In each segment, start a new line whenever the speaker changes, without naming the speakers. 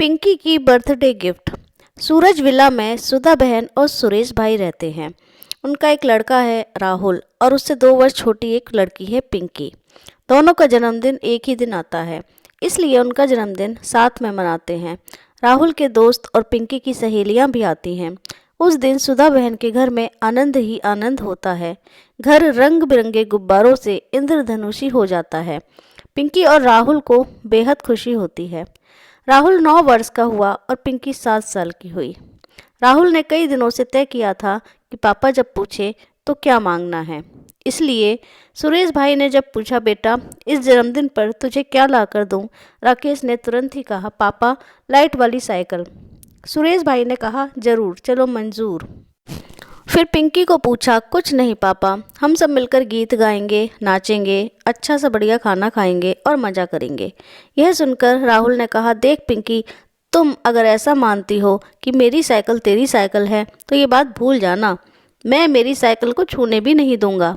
पिंकी की birthday gift. सूरज villa में सुधा बहन और सुरेश भाई रहते हैं। उनका एक लड़का है राहुल और उससे 2 वर्ष छोटी एक लड़की है पिंकी। दोनों का जन्मदिन एक ही दिन आता है, इसलिए उनका जन्मदिन साथ में मनाते हैं। राहुल के दोस्त और पिंकी की सहेलियां भी आती हैं। उस दिन सुधा बहन के घर में आनंद ही आनंद होता है। घर रंग बिरंगे गुब्बारों से इंद्रधनुषी हो जाता है। पिंकी और राहुल को बेहद खुशी होती है। राहुल 9 वर्ष का हुआ और पिंकी 7 साल की हुई। राहुल ने कई दिनों से तय किया था कि पापा जब पूछे तो क्या मांगना है। इसलिए सुरेश भाई ने जब पूछा, बेटा इस जन्मदिन पर तुझे क्या ला कर दूँ, राकेश ने तुरंत ही कहा, पापा लाइट वाली साइकिल। सुरेश भाई ने कहा, जरूर, चलो मंजूर। फिर पिंकी को पूछा, कुछ नहीं पापा, हम सब मिलकर गीत गाएंगे, नाचेंगे, अच्छा सा बढ़िया खाना खाएंगे और मज़ा करेंगे। यह सुनकर राहुल ने कहा, देख पिंकी, तुम अगर ऐसा मानती हो कि मेरी साइकिल तेरी साइकिल है तो ये बात भूल जाना। मैं मेरी साइकिल को छूने भी नहीं दूंगा।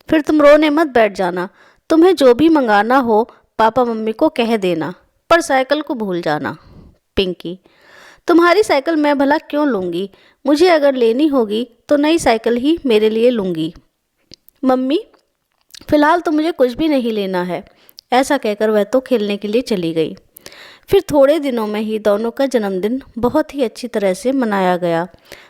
फिर तुम रोने मत बैठ जाना। तुम्हें जो भी मंगाना हो पापा मम्मी को कह देना, पर साइकिल को भूल जाना। पिंकी, तुम्हारी साइकिल मैं भला क्यों लूँगी? मुझे अगर लेनी होगी तो नई साइकिल ही मेरे लिए लूँगी। मम्मी, फिलहाल तो मुझे कुछ भी नहीं लेना है। ऐसा कहकर वह तो खेलने के लिए चली गई। फिर थोड़े दिनों में ही दोनों का जन्मदिन बहुत ही अच्छी तरह से मनाया गया।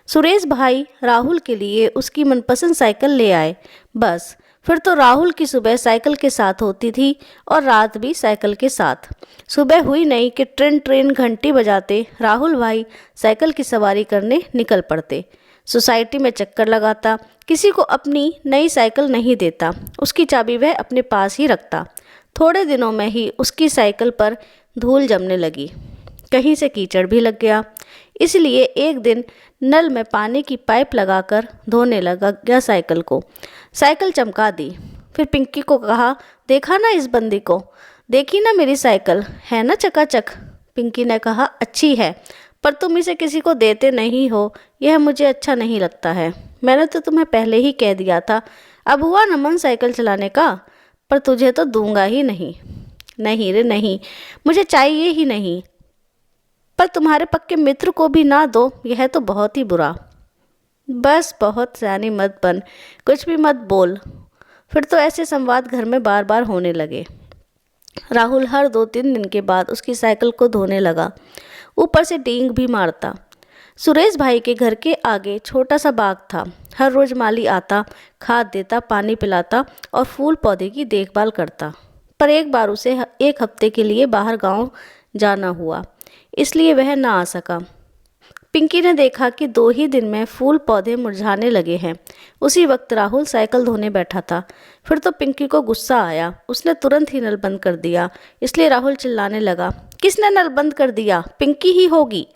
सुरेश भाई राहुल के लिए उसकी मनपसंद साइकिल ले आए। बस फिर तो राहुल की सुबह साइकिल के साथ होती थी और रात भी साइकिल के साथ। सुबह हुई नहीं कि ट्रेन ट्रेन घंटी बजाते राहुल भाई साइकिल की सवारी करने निकल पड़ते। सोसाइटी में चक्कर लगाता, किसी को अपनी नई साइकिल नहीं देता, उसकी चाबी वह अपने पास ही रखता। थोड़े दिनों में ही उसकी साइकिल पर धूल जमने लगी, कहीं से कीचड़ भी लग गया। इसलिए एक दिन नल में पानी की पाइप लगाकर धोने लगा गया साइकिल को। साइकिल चमका दी। फिर पिंकी को कहा, देखा ना इस बंदी को, देखी ना मेरी साइकिल, है ना चकाचक। पिंकी ने कहा, अच्छी है, पर तुम इसे किसी को देते नहीं हो, यह मुझे अच्छा नहीं लगता है। मैंने तो तुम्हें पहले ही कह दिया था। अब हुआ न मन साइकिल चलाने का, पर तुझे तो दूंगा ही नहीं। नहीं रे नहीं, मुझे चाहिए ही नहीं। पर तुम्हारे पक्के मित्र को भी ना दो, यह तो बहुत ही बुरा। बस बहुत सयानी मत बन, कुछ भी मत बोल। फिर तो ऐसे संवाद घर में बार बार होने लगे। राहुल हर 2-3 दिन के बाद उसकी साइकिल को धोने लगा, ऊपर से डींग भी मारता। सुरेश भाई के घर के आगे छोटा सा बाग था। हर रोज माली आता, खाद देता, पानी पिलाता और फूल पौधे की देखभाल करता। पर एक बार उसे 1 हफ्ते के लिए बाहर गांव जाना हुआ, इसलिए वह ना आ सका। पिंकी ने देखा कि 2 ही दिन में फूल पौधे मुरझाने लगे हैं। उसी वक्त राहुल साइकिल धोने बैठा था। फिर तो पिंकी को गुस्सा आया। उसने तुरंत ही नल बंद कर दिया। इसलिए राहुल चिल्लाने लगा, किसने नल बंद कर दिया? पिंकी ही होगी।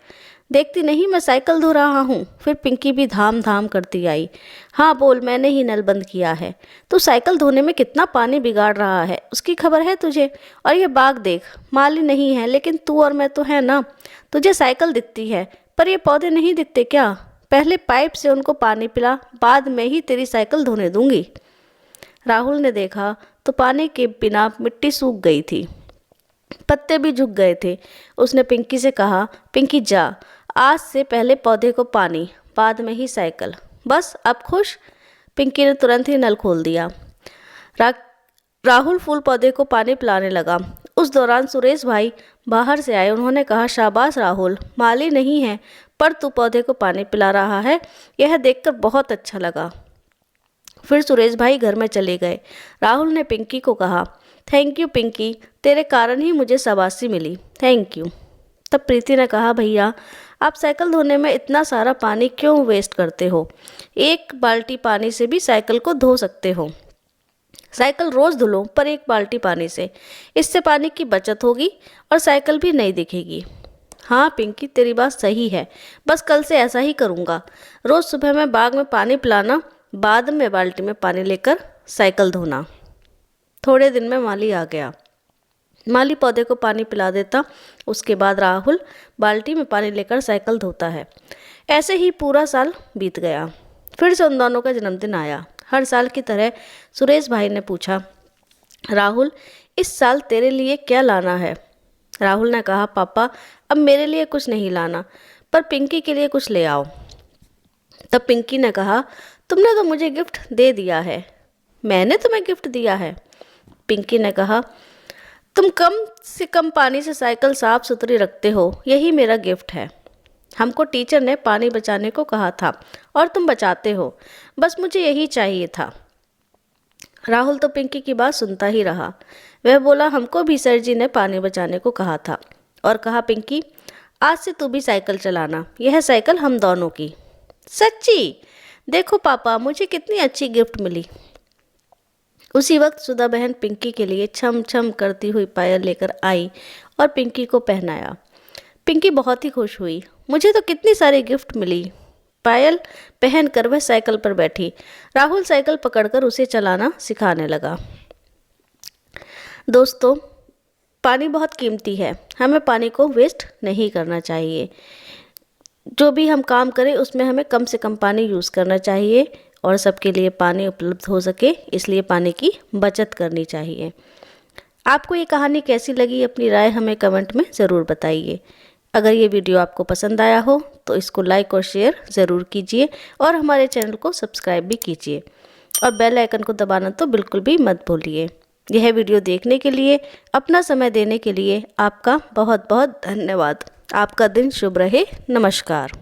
देखती नहीं मैं साइकिल धो रहा हूँ। फिर पिंकी भी धाम धाम करती आई। हाँ बोल, मैंने ही नल बंद किया है। तू साइकिल धोने में कितना पानी बिगाड़ रहा है, उसकी खबर है तुझे? और ये बाग देख, माली नहीं है, लेकिन तू और मैं तो है ना। तुझे साइकिल दिखती है, पर ये पौधे नहीं दिखते क्या? पहले पाइप से उनको पानी पिला, बाद में ही तेरी साइकिल धोने दूंगी। राहुल ने देखा तो पानी के बिना मिट्टी सूख गई थी, पत्ते भी झुक गए थे। उसने पिंकी से कहा, पिंकी जा, आज से पहले पौधे को पानी, बाद में ही साइकिल। बस अब खुश? पिंकी ने तुरंत ही नल खोल दिया। राहुल फूल पौधे को पानी पिलाने लगा। उस दौरान सुरेश भाई बाहर से आए। उन्होंने कहा, शाबाश राहुल, माली नहीं है पर तू पौधे को पानी पिला रहा है, यह देखकर बहुत अच्छा लगा। फिर सुरेश भाई घर में चले गए। राहुल ने पिंकी को कहा, थैंक यू पिंकी, तेरे कारण ही मुझे शाबाशी मिली, थैंक यू। तब प्रीति ने कहा, भैया आप साइकिल धोने में इतना सारा पानी क्यों वेस्ट करते हो? 1 बाल्टी पानी से भी साइकिल को धो सकते हो। साइकिल रोज धुलो, पर 1 बाल्टी पानी से, इससे पानी की बचत होगी और साइकिल भी नहीं दिखेगी। हाँ पिंकी, तेरी बात सही है, बस कल से ऐसा ही करूँगा। रोज सुबह में बाग में पानी पिलाना, बाद में बाल्टी में पानी लेकर साइकिल धोना। थोड़े दिन में माली आ गया। माली पौधे को पानी पिला देता। उसके बाद राहुल बाल्टी में पानी लेकर साइकिल धोता है। ऐसे ही पूरा साल बीत गया। फिर से उन दोनों का जन्मदिन आया। हर साल की तरह सुरेश भाई ने पूछा, राहुल इस साल तेरे लिए क्या लाना है? राहुल ने कहा, पापा अब मेरे लिए कुछ नहीं लाना, पर पिंकी के लिए कुछ ले आओ। तब पिंकी ने कहा, तुमने तो मुझे गिफ्ट दे दिया है। मैंने तुम्हें गिफ्ट दिया है? पिंकी ने कहा, तुम कम से कम पानी से साइकिल साफ सुथरी रखते हो, यही मेरा गिफ्ट है। हमको टीचर ने पानी बचाने को कहा था और तुम बचाते हो, बस मुझे यही चाहिए था। राहुल तो पिंकी की बात सुनता ही रहा। वह बोला, हमको भी सर जी ने पानी बचाने को कहा था और कहा, पिंकी आज से तू भी साइकिल चलाना, यह साइकिल हम दोनों की। सच्ची? देखो पापा, मुझे कितनी अच्छी गिफ्ट मिली। उसी वक्त सुधा बहन पिंकी के लिए छम छम करती हुई पायल लेकर आई और पिंकी को पहनाया। पिंकी बहुत ही खुश हुई। मुझे तो कितनी सारी गिफ्ट मिली। पायल पहनकर वह साइकिल पर बैठी। राहुल साइकिल पकड़कर उसे चलाना सिखाने लगा। दोस्तों, पानी बहुत कीमती है, हमें पानी को वेस्ट नहीं करना चाहिए। जो भी हम काम करें उसमें हमें कम से कम पानी यूज़ करना चाहिए और सबके लिए पानी उपलब्ध हो सके, इसलिए पानी की बचत करनी चाहिए। आपको ये कहानी कैसी लगी, अपनी राय हमें कमेंट में ज़रूर बताइए। अगर ये वीडियो आपको पसंद आया हो तो इसको लाइक और शेयर ज़रूर कीजिए और हमारे चैनल को सब्सक्राइब भी कीजिए और बेल आइकन को दबाना तो बिल्कुल भी मत भूलिए। यह वीडियो देखने के लिए, अपना समय देने के लिए आपका बहुत बहुत धन्यवाद। आपका दिन शुभ रहे। नमस्कार।